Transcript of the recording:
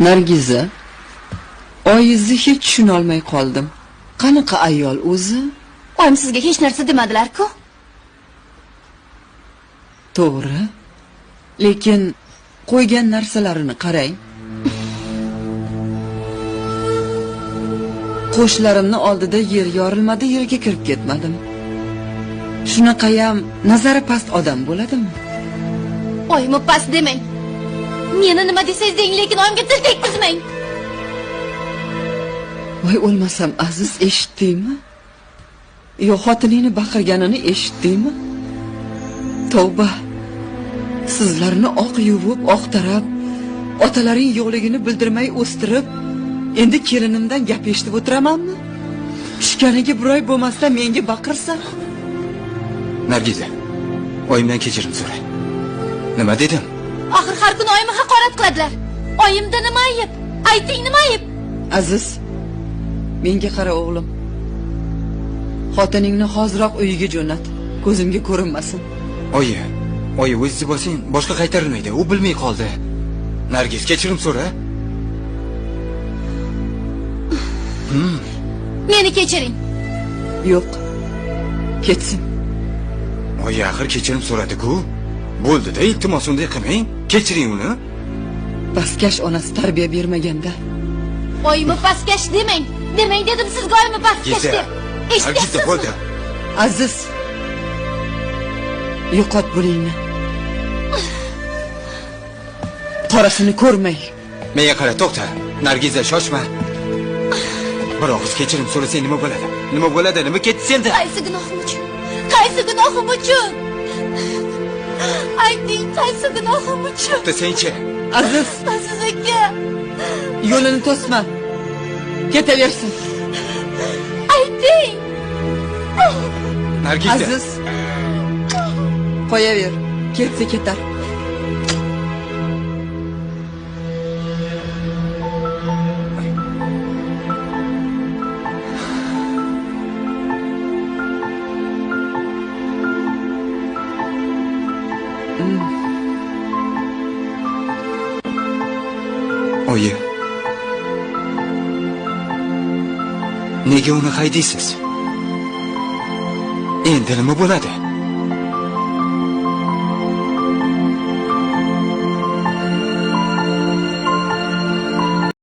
Nargiza, oyizni hech tushuna olmay qoldim. Qanaqa ayol o'zi? Oyim sizga hech narsa demadilar-ku? To'g'ri. Lekin qo'ygan narsalarini qarang. Qo'shlarimni oldida yer yorilmadi, yerga kirib ketmadim. Shunaqayam nazari past odam bo'ladimi? Oyimni past demang. Meni nima desangiz deng, lekin oyimga til tekkizmang. Voy o'lmasam, Aziz, eshitdingmi? Yo xotiningni baqirganini eshitdingmi? Tavba. Sizlarni oq yuvib, oq tarab, otalaring yo'qligini bildirmay o'stirib, endi kelinimdan gap eshitib o'tiramanmi? Tushganiga bir oy bo'lmasdan menga baqirsa. Nargiza, oyimdan kechirim so'ra. Nima dedim? Axir har kuni oyimni haqorat qiladilar. Oyimda nima ayb? Ayting, nima ayb? Aziz, menga qara o'g'lim. Xotiningni hoziroq uyiga jo'nat. Ko'zimga ko'rinmasin. Oyi, o'zingiz bo'lsang, boshqa qaytarilmaydi. U bilmay qoldi. Nargiz, kechirim so'ra. Meni kechiring. Yo'q. Ketsin. Oyi, axir kechirim so'radi-ku. Bo'ldi-da, iltimos unday qilmang. Kechiring uni. Pastkash onasi tarbiya bermaganda. Oyimni pastkash demang. Demang dedim sizga oyimni pastkash deb. Nargiza, bo'ldi. Aziz. Yo'qot buningni. Qorasini ko'rmay. Menga qara, to'xta. Nargiza, shoshma. Bir og'iz kechirim so'rasang nima bo'ladi? Nima bo'ladi? Nima ketdi senda? Qaysi gunohim uchun? Qaysi gunohim uchun? Ayting, qaysi gunohim uchun? To'xtasang-chi. Aziz, Aziz aka. yo'lini to'sma. Ketaversin. Ayting. Nargiza. Aziz. Qo'yaver. Ketsa ketar. Oyi. Nega uni haydaysiz? Endi nima bo'ladi?